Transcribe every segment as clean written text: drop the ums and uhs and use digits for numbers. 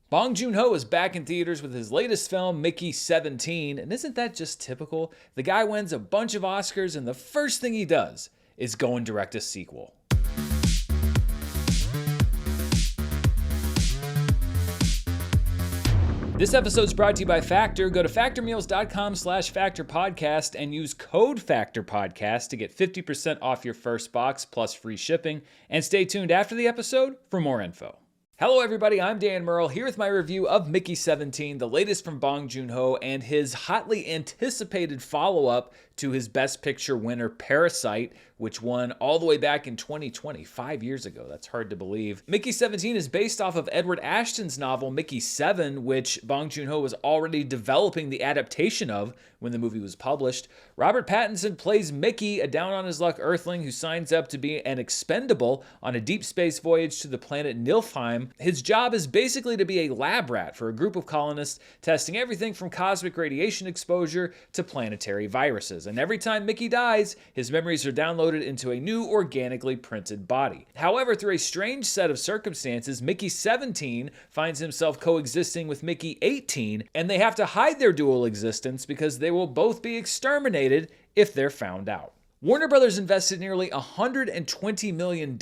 Bong Joon-ho is back in theaters with his latest film, Mickey 17, and isn't that just typical? The guy wins a bunch of Oscars and the first thing he does is go and direct a sequel. This episode is brought to you by Factor. Go to factormeals.com/factorpodcast and use code FACTORPODCAST to get 50% off your first box plus free shipping. And stay tuned after the episode for more info. Hello everybody, I'm Dan Murrell here with my review of Mickey 17, the latest from Bong Joon-ho and his hotly anticipated follow-up to his Best Picture winner Parasite, which won all the way back in 2020, 5 years ago. That's hard to believe. Mickey 17 is based off of Edward Ashton's novel Mickey 7, which Bong Joon-ho was already developing the adaptation of when the movie was published. Robert Pattinson plays Mickey, a down-on-his-luck earthling who signs up to be an expendable on a deep space voyage to the planet Niflheim. His job is basically to be a lab rat for a group of colonists testing everything from cosmic radiation exposure to planetary viruses. And every time Mickey dies, his memories are downloaded into a new organically printed body. However, through a strange set of circumstances, Mickey 17 finds himself coexisting with Mickey 18, and they have to hide their dual existence because they will both be exterminated if they're found out. Warner Brothers invested nearly $120 million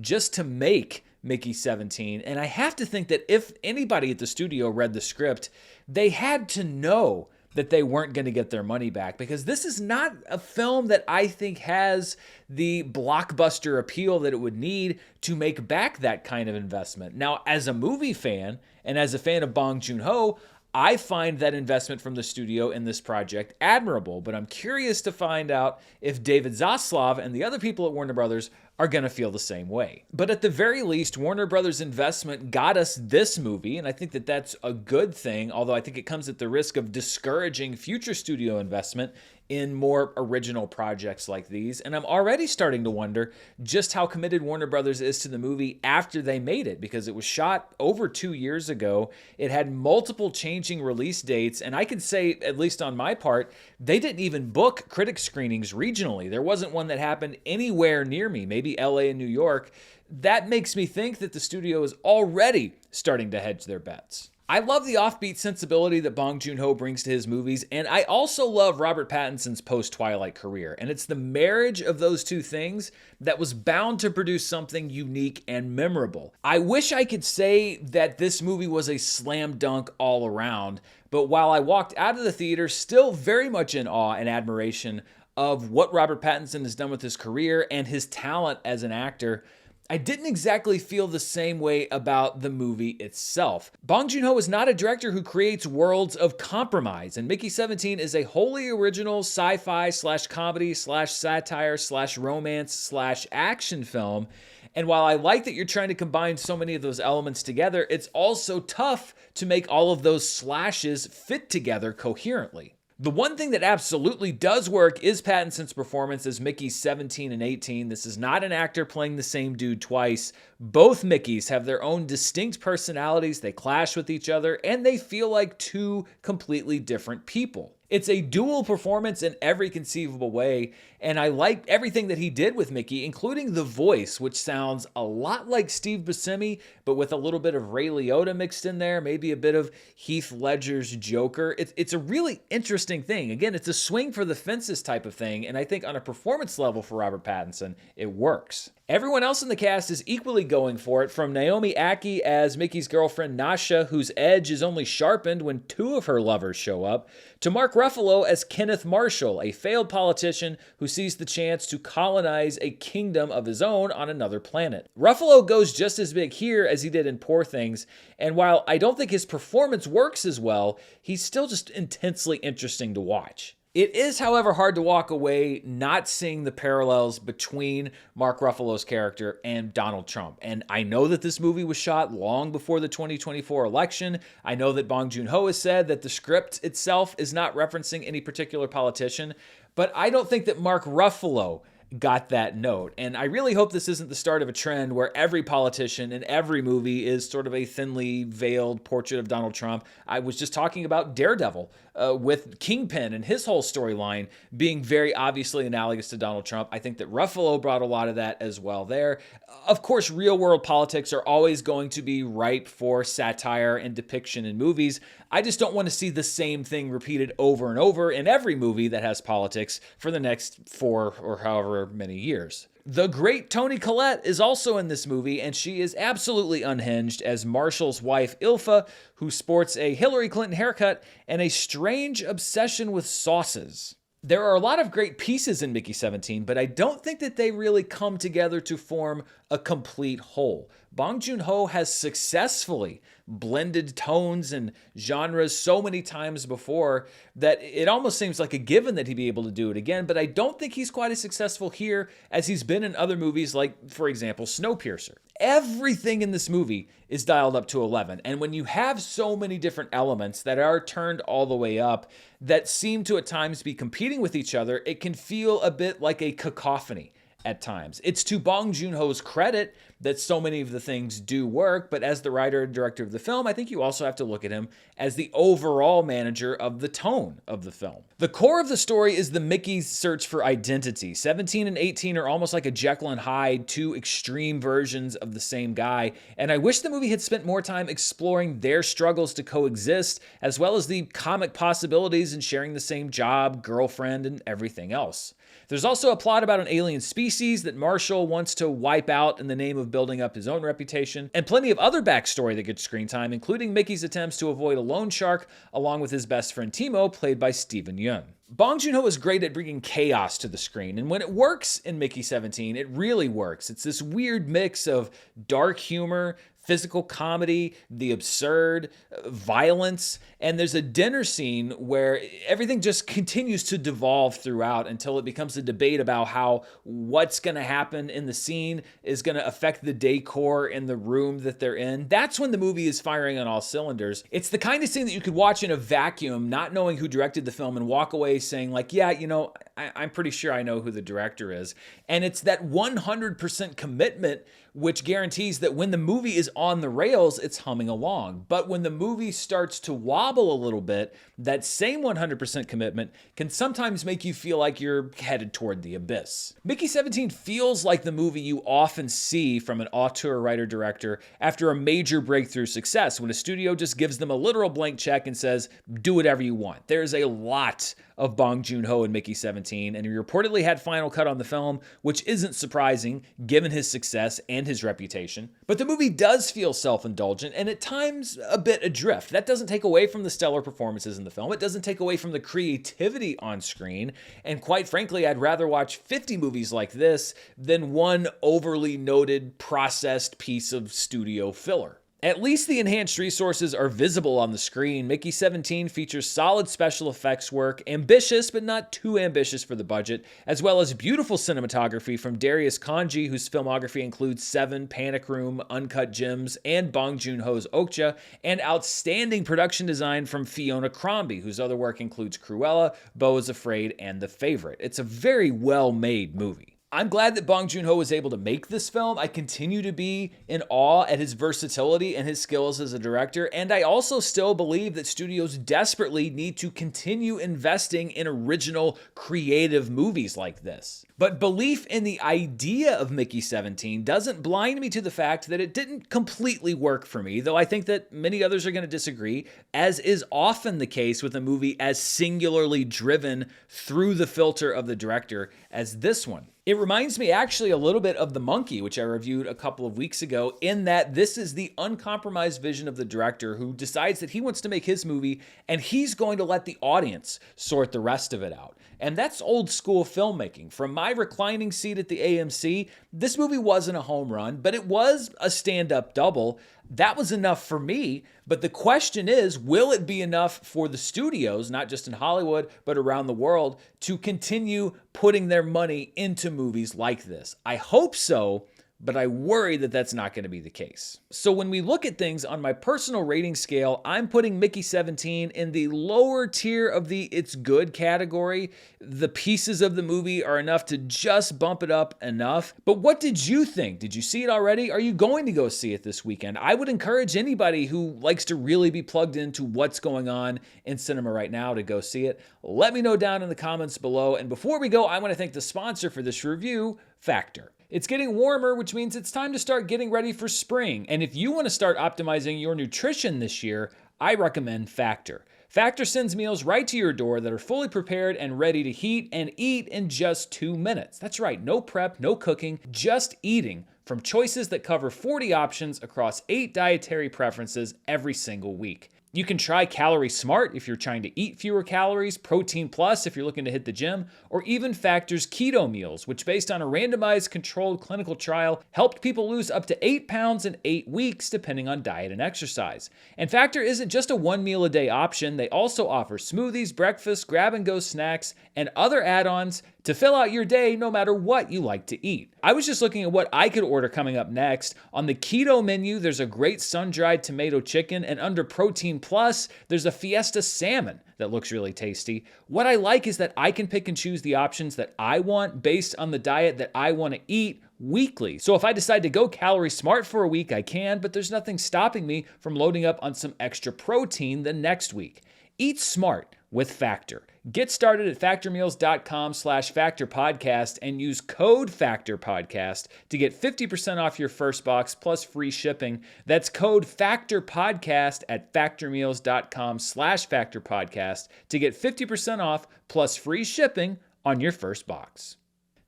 just to make Mickey 17, and I have to think that if anybody at the studio read the script, they had to know that they weren't going to get their money back, because this is not a film that I think has the blockbuster appeal that it would need to make back that kind of investment. Now, as a movie fan and as a fan of Bong Joon-ho, I find that investment from the studio in this project admirable, but I'm curious to find out if David Zaslav and the other people at Warner Brothers are going to feel the same way. But at the very least, Warner Brothers' investment got us this movie, and I think that that's a good thing, although I think it comes at the risk of discouraging future studio investment in more original projects like these. And I'm already starting to wonder just how committed Warner Brothers is to the movie after they made it, because it was shot over 2 years ago. It had multiple changing release dates, and I can say, at least on my part, they didn't even book critic screenings regionally. There wasn't one that happened anywhere near me, maybe LA and New York. That makes me think that the studio is already starting to hedge their bets. I love the offbeat sensibility that Bong Joon-ho brings to his movies, and I also love Robert Pattinson's post-Twilight career. And it's the marriage of those two things that was bound to produce something unique and memorable. I wish I could say that this movie was a slam dunk all around, but while I walked out of the theater still very much in awe and admiration of what Robert Pattinson has done with his career and his talent as an actor, I didn't exactly feel the same way about the movie itself. Bong Joon-ho is not a director who creates worlds of compromise, and Mickey 17 is a wholly original sci-fi / comedy / satire / romance / action film. And while I like that you're trying to combine so many of those elements together, it's also tough to make all of those slashes fit together coherently. The one thing that absolutely does work is Pattinson's performance as Mickey 17 and 18. This is not an actor playing the same dude twice. Both Mickeys have their own distinct personalities, they clash with each other, and they feel like two completely different people. It's a dual performance in every conceivable way, and I liked everything that he did with Mickey, including the voice, which sounds a lot like Steve Buscemi, but with a little bit of Ray Liotta mixed in there, maybe a bit of Heath Ledger's Joker. It's a really interesting thing. Again, it's a swing for the fences type of thing, and I think on a performance level for Robert Pattinson, it works. Everyone else in the cast is equally going for it, from Naomi Ackie as Mickey's girlfriend Nasha, whose edge is only sharpened when two of her lovers show up, to Mark Ruffalo as Kenneth Marshall, a failed politician who sees the chance to colonize a kingdom of his own on another planet. Ruffalo goes just as big here as he did in Poor Things, and while I don't think his performance works as well, he's still just intensely interesting to watch. It is, however, hard to walk away not seeing the parallels between Mark Ruffalo's character and Donald Trump. And I know that this movie was shot long before the 2024 election. I know that Bong Joon-ho has said that the script itself is not referencing any particular politician, but I don't think that Mark Ruffalo got that note. And I really hope this isn't the start of a trend where every politician in every movie is sort of a thinly veiled portrait of Donald Trump. I was just talking about Daredevil with Kingpin and his whole storyline being very obviously analogous to Donald Trump. I think that Ruffalo brought a lot of that as well there. Of course, real world politics are always going to be ripe for satire and depiction in movies. I just don't want to see the same thing repeated over and over in every movie that has politics for the next 4 or however many years. The great Toni Collette is also in this movie, and she is absolutely unhinged as Marshall's wife, Ilfa, who sports a Hillary Clinton haircut and a strange obsession with sauces. There are a lot of great pieces in Mickey 17, but I don't think that they really come together to form a complete whole. Bong Joon-ho has successfully blended tones and genres so many times before that it almost seems like a given that he'd be able to do it again, but I don't think he's quite as successful here as he's been in other movies like, for example, Snowpiercer. Everything in this movie is dialed up to 11, and when you have so many different elements that are turned all the way up that seem to at times be competing with each other, it can feel a bit like a cacophony at times. It's to Bong Joon-ho's credit that so many of the things do work, but as the writer and director of the film, I think you also have to look at him as the overall manager of the tone of the film. The core of the story is the Mickey's search for identity. 17 and 18 are almost like a Jekyll and Hyde, two extreme versions of the same guy, and I wish the movie had spent more time exploring their struggles to coexist, as well as the comic possibilities in sharing the same job, girlfriend, and everything else. There's also a plot about an alien species that Marshall wants to wipe out in the name of building up his own reputation, and plenty of other backstory that gets screen time, including Mickey's attempts to avoid a loan shark, along with his best friend Timo, played by Steven Yeun. Bong Joon-ho is great at bringing chaos to the screen, and when it works in Mickey 17, it really works. It's this weird mix of dark humor, physical comedy, the absurd, violence, and there's a dinner scene where everything just continues to devolve throughout until it becomes a debate about how what's going to happen in the scene is going to affect the decor in the room that they're in. That's when the movie is firing on all cylinders. It's the kind of scene that you could watch in a vacuum, not knowing who directed the film, and walk away saying like, yeah, you know, I'm pretty sure I know who the director is. And it's that 100% commitment which guarantees that when the movie is on the rails, it's humming along. But when the movie starts to wobble a little bit, that same 100% commitment can sometimes make you feel like you're headed toward the abyss. Mickey 17 feels like the movie you often see from an auteur writer-director after a major breakthrough success, when a studio just gives them a literal blank check and says, do whatever you want. There's a lot of Bong Joon-ho in Mickey 17, and he reportedly had final cut on the film, which isn't surprising given his success and his reputation. But the movie does feel self-indulgent and at times a bit adrift. That doesn't take away from the stellar performances in the film. It doesn't take away from the creativity on screen. And quite frankly, I'd rather watch 50 movies like this than one overly noted, processed piece of studio filler. At least the enhanced resources are visible on the screen. Mickey 17 features solid special effects work, ambitious but not too ambitious for the budget, as well as beautiful cinematography from Darius Kanji, whose filmography includes Seven, Panic Room, Uncut Gems, and Bong Joon-ho's Okja, and outstanding production design from Fiona Crombie, whose other work includes Cruella, Beau is Afraid, and The Favorite. It's a very well-made movie. I'm glad that Bong Joon-ho was able to make this film. I continue to be in awe at his versatility and his skills as a director, and I also still believe that studios desperately need to continue investing in original, creative movies like this. But belief in the idea of Mickey 17 doesn't blind me to the fact that it didn't completely work for me, though I think that many others are going to disagree, as is often the case with a movie as singularly driven through the filter of the director as this one. It reminds me actually a little bit of The Monkey, which I reviewed a couple of weeks ago, in that this is the uncompromised vision of the director who decides that he wants to make his movie and he's going to let the audience sort the rest of it out. And that's old school filmmaking. From my reclining seat at the AMC, this movie wasn't a home run, but it was a stand-up double. That was enough for me, but the question is, will it be enough for the studios, not just in Hollywood, but around the world, to continue putting their money into movies like this? I hope so, but I worry that that's not going to be the case. So when we look at things on my personal rating scale, I'm putting Mickey 17 in the lower tier of the it's good category. The pieces of the movie are enough to just bump it up enough. But what did you think? Did you see it already? Are you going to go see it this weekend? I would encourage anybody who likes to really be plugged into what's going on in cinema right now to go see it. Let me know down in the comments below. And before we go, I want to thank the sponsor for this review, Factor. It's getting warmer, which means it's time to start getting ready for spring. And if you want to start optimizing your nutrition this year, I recommend Factor. Factor sends meals right to your door that are fully prepared and ready to heat and eat in just 2 minutes. That's right, no prep, no cooking, just eating from choices that cover 40 options across 8 dietary preferences every single week. You can try Calorie Smart if you're trying to eat fewer calories, Protein Plus if you're looking to hit the gym, or even Factor's Keto Meals, which based on a randomized controlled clinical trial, helped people lose up to 8 pounds in 8 weeks depending on diet and exercise. And Factor isn't just a 1 meal a day option, they also offer smoothies, breakfast, grab-and-go snacks, and other add-ons to fill out your day no matter what you like to eat. I was just looking at what I could order coming up next. On the keto menu, there's a great sun-dried tomato chicken, and under Protein Plus, there's a Fiesta salmon that looks really tasty. What I like is that I can pick and choose the options that I want based on the diet that I want to eat weekly. So if I decide to go Calorie Smart for a week, I can, but there's nothing stopping me from loading up on some extra protein the next week. Eat smart with Factor. Get started at factormeals.com/factorpodcast and use code FACTORPODCAST to get 50% off your first box plus free shipping. That's code FACTORPODCAST at factormeals.com/factorpodcast to get 50% off plus free shipping on your first box.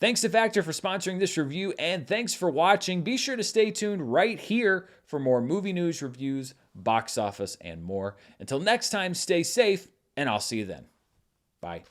Thanks to Factor for sponsoring this review, and thanks for watching. Be sure to stay tuned right here for more movie news, reviews, box office, and more. Until next time, stay safe, and I'll see you then. Bye.